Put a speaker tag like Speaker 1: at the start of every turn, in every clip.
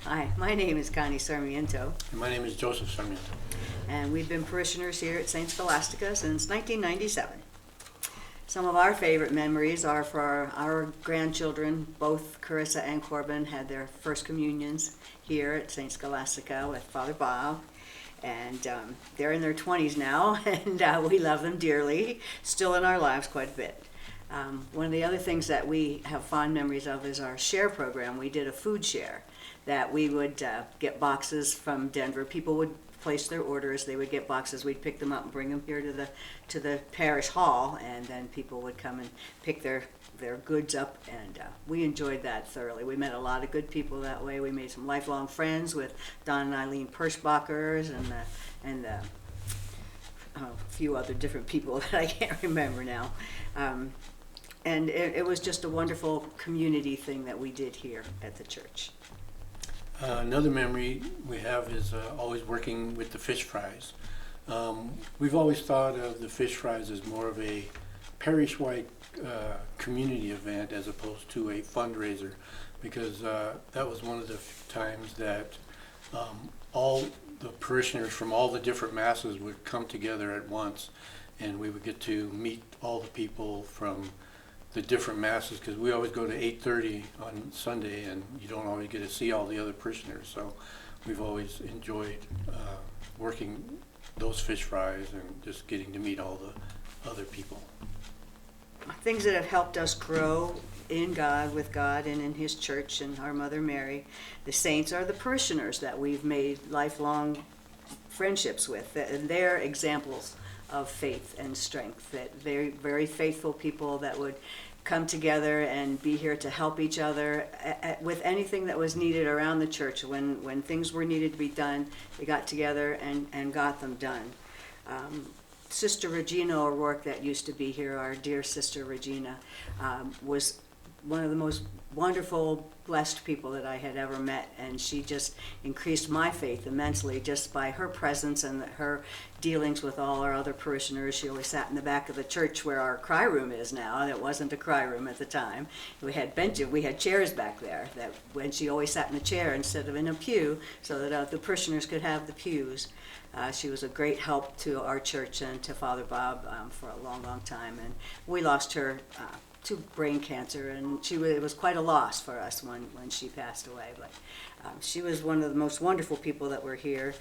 Speaker 1: Hi, my name is Connie Sarmiento,
Speaker 2: And my name is Joseph Sarmiento.
Speaker 1: and we've been parishioners here at St. Scholastica since 1997. Some of our favorite memories are for our grandchildren. Both Carissa and Corbin had their first communions here at St. Scholastica with Father Bob. And they're in their 20s now, and we love them dearly, still in our lives quite a bit. One of the other things that we have fond memories of is our share program. We did a food share that we would get boxes from Denver. People would place their orders, they would get boxes, we'd pick them up and bring them here to the parish hall, and then people would come and pick their goods up, and we enjoyed that thoroughly. We met a lot of good people that way. We made some lifelong friends with Don and Eileen Perschbachers and a few other different people that I can't remember now. And it was just a wonderful community thing that we did here at the church.
Speaker 2: Another memory we have is always working with the fish fries. We've always thought of the fish fries as more of a parish-wide community event as opposed to a fundraiser, because that was one of the times that all the parishioners from all the different masses would come together at once, and we would get to meet all the people from the different masses, because we always go to 8:30 on Sunday, and you don't always get to see all the other parishioners. So we've always enjoyed working those fish fries and just getting to meet all the other people.
Speaker 1: Things that have helped us grow in God, with God, and in His church and our Mother Mary. The saints are the parishioners that we've made lifelong friendships with, and they're examples of faith and strength. That they're very faithful people that would come together and be here to help each other with anything that was needed around the church. When things were needed to be done, they got together and got them done. Sister Regina O'Rourke, that used to be here, our dear Sister Regina, was one of the most wonderful, blessed people that I had ever met, and she just increased my faith immensely just by her presence and her dealings with all our other parishioners. She always sat in the back of the church where our cry room is now, and it wasn't a cry room at the time. We had benches, we had chairs back there, that when she always sat in a chair instead of in a pew, so that the parishioners could have the pews. She was a great help to our church and to Father Bob for a long, long time, and we lost her to brain cancer, and it was quite a loss for us when she passed away. But she was one of the most wonderful people that were here.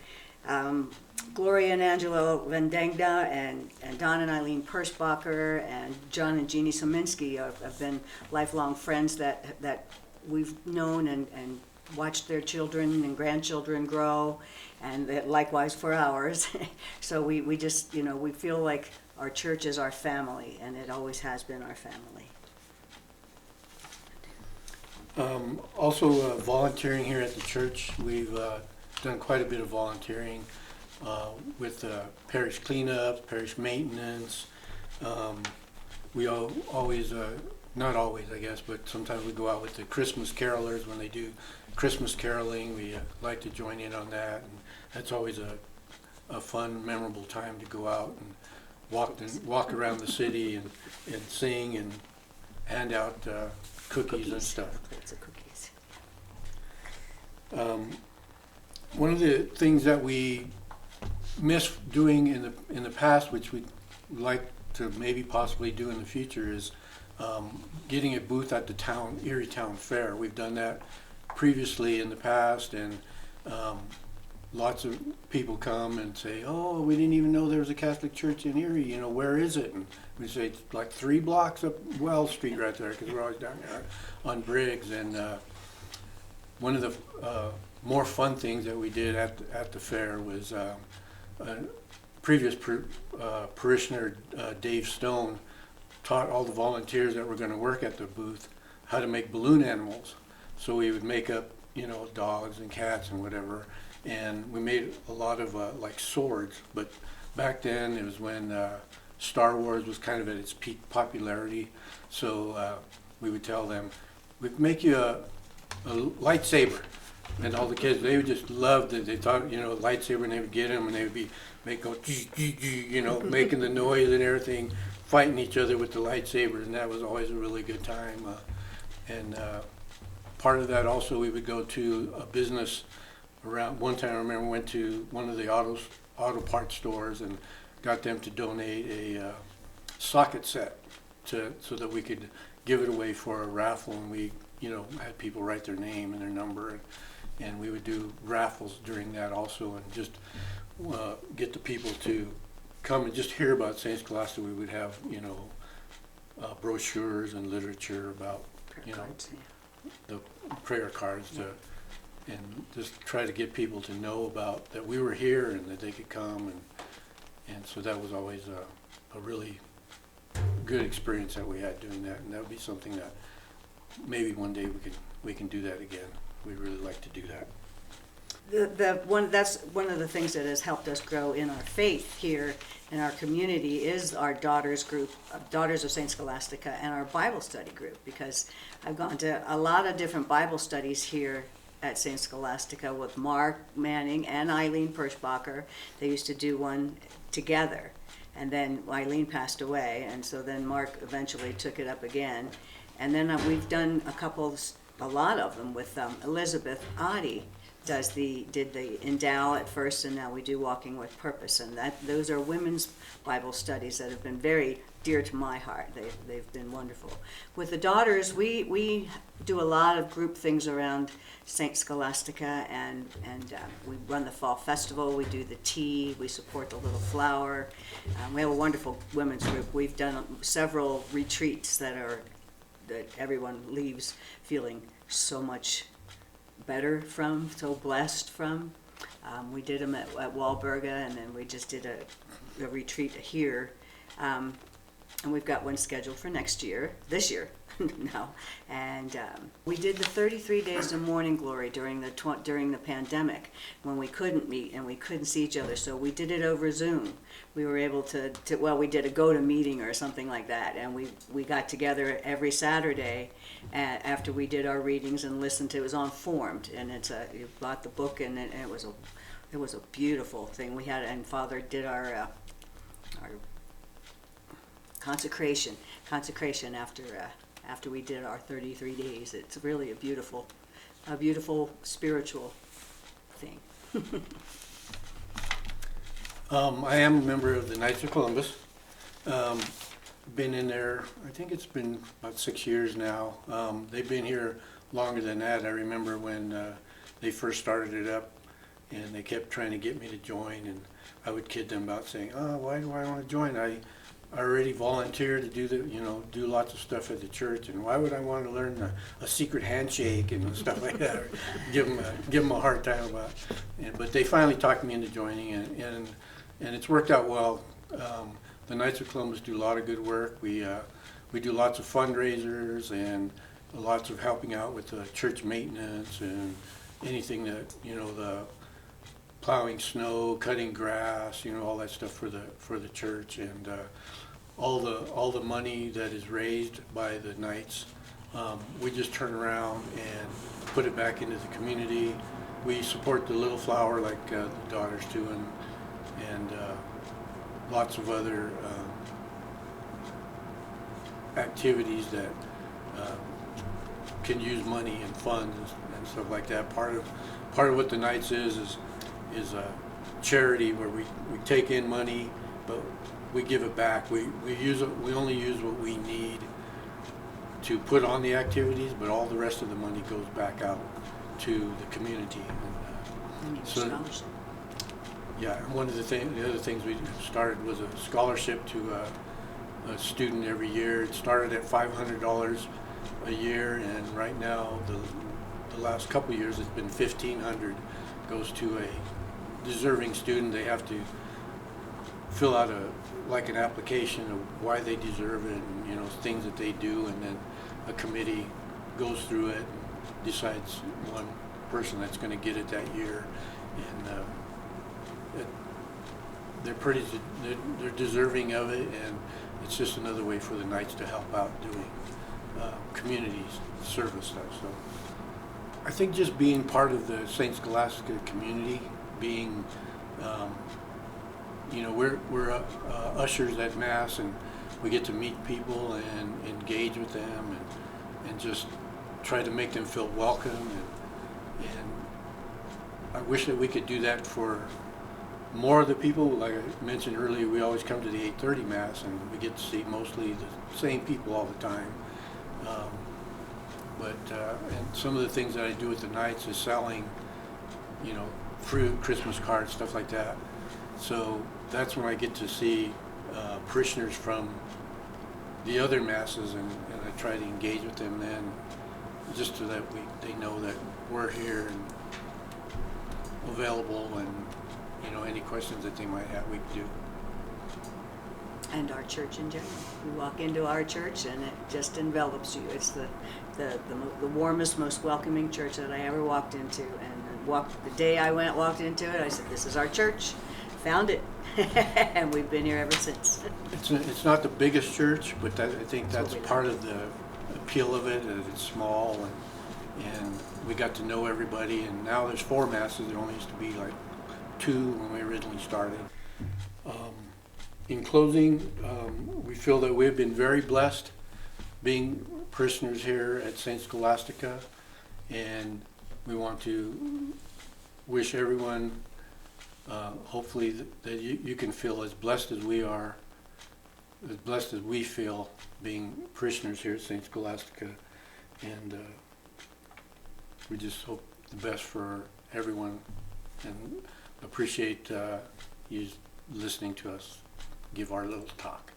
Speaker 1: Gloria and Angelo Vendegna and Don and Eileen Perschbacher and John and Jeannie Sominski have been lifelong friends that we've known and watched their children and grandchildren grow, and that likewise for ours. So we just, we feel like our church is our family, and it always has been our family.
Speaker 2: Also volunteering here at the church. We've done quite a bit of volunteering with parish cleanup, parish maintenance. We always, not always I guess, but sometimes we go out with the Christmas carolers when they do Christmas caroling. We like to join in on that, and that's always a fun, memorable time to go out and walk around the city and sing and hand out cookies and stuff.
Speaker 1: Plates of cookies.
Speaker 2: One of the things that we missed doing in the past, which we'd like to maybe possibly do in the future, is getting a booth at the Erie Town Fair. We've done that previously in the past, and lots of people come and say, "Oh, we didn't even know there was a Catholic church in Erie. Where is it?" And we say it's like 3 blocks up Wells Street right there, because we're always down there on Briggs. And one of the more fun things that we did at the fair was a previous parishioner, Dave Stone, taught all the volunteers that were going to work at the booth how to make balloon animals. So we would make up, dogs and cats and whatever, and we made a lot of like swords. But back then, it was when Star Wars was kind of at its peak popularity. So we would tell them, we'd make you a lightsaber. And all the kids, they would just loved it. They thought, lightsaber, and they would get them, and they would be making the noise and everything, fighting each other with the lightsabers, and that was always a really good time. And part of that also, we would go to a business around, one time I remember went to one of the auto parts stores and got them to donate a socket set so that we could give it away for a raffle, and we, had people write their name and their number, and we would do raffles during that also, and just get the people to come and just hear about St. Scholastica. We would have, brochures and literature about,
Speaker 1: Cards,
Speaker 2: the prayer cards and just try to get people to know about that we were here and that they could come, and so that was always a really good experience that we had doing that, and that would be something that maybe one day we can do that again. We really like to do that.
Speaker 1: That's one of the things that has helped us grow in our faith here in our community is our daughters group, Daughters of St. Scholastica, and our Bible study group, because I've gone to a lot of different Bible studies here at St. Scholastica with Mark Manning and Eileen Perschbacher. They used to do one together, and then Eileen passed away, and so then Mark eventually took it up again. And then we've done a lot of them with Elizabeth Oddie did the Endow at first, and now we do Walking with Purpose, and those are women's Bible studies that have been very dear to my heart. They've been wonderful. With the daughters, we do a lot of group things around St. Scholastica, and we run the fall festival. We do the tea. We support the Little Flower. We have a wonderful women's group. We've done several retreats that everyone leaves feeling so much better from, so blessed from. We did them at Walburga, and then we just did a retreat here. And we've got one scheduled for this year now. And we did the 33 days of morning glory during the pandemic, when we couldn't meet and we couldn't see each other. So we did it over Zoom. We were able to we did a go-to-meeting or something like that, and we got together every Saturday after we did our readings and listened to. It was on Formed, and you bought the book, and it was a beautiful thing. We had, and Father did our consecration after we did our 33 days. It's really a beautiful spiritual thing.
Speaker 2: I am a member of the Knights of Columbus. Been in there, I think it's been about 6 years now. They've been here longer than that. I remember when they first started it up, and they kept trying to get me to join, and I would kid them about saying, "Oh, why do I want to join? I already volunteered to do lots of stuff at the church, and why would I want to learn a secret handshake and stuff like that?" Or give them a hard time about it. But they finally talked me into joining, and it's worked out well. The Knights of Columbus do a lot of good work. We do lots of fundraisers and lots of helping out with the church maintenance and anything that, the plowing snow, cutting grass, all that stuff for the church, and all the money that is raised by the Knights, we just turn around and put it back into the community. We support the Little Flower like the daughters do, and lots of other activities that can use money and funds and stuff like that. Part of what the Knights is a charity where we take in money, but we give it back. We only use what we need to put on the activities, but all the rest of the money goes back out to the community. Yeah, and the other things we started was a scholarship to a student every year. It started at $500 a year, and right now, the last couple of years, it's been $1,500. Goes to a deserving student. They have to fill out an application of why they deserve it, and things that they do, and then a committee goes through it and decides one person that's going to get it that year, and they're deserving of it, and it's just another way for the Knights to help out doing community service stuff. So I think just being part of the St. Scholastica community, being we're ushers at Mass, and we get to meet people and engage with them, and just try to make them feel welcome, and I wish that we could do that for more of the people. Like I mentioned earlier, we always come to the 8:30 Mass, and we get to see mostly the same people all the time. Um, and some of the things that I do at the nights is selling, you know, fruit, Christmas cards, stuff like that. So that's when I get to see parishioners from the other masses, and I try to engage with them then, just so that they know that we're here and available, and you know, any questions that they might have, we can do.
Speaker 1: And our church in general. You walk into our church and it just envelops you. It's the warmest, most welcoming church that I ever walked into. And the day I walked into it, I said, "This is our church." Found it, and we've been here ever since.
Speaker 2: It's not the biggest church, but I think that's
Speaker 1: what we
Speaker 2: part of the appeal of it. That it's small, and we got to know everybody. And now there's 4 masses. There only used to be like 2 when we originally started. In closing, we feel that we've been very blessed being parishioners here at St. Scholastica, and we want to wish everyone, hopefully, that you can feel as blessed as we are, as blessed as we feel being parishioners here at St. Scholastica, and we just hope the best for everyone, and appreciate you listening to us give our little talk.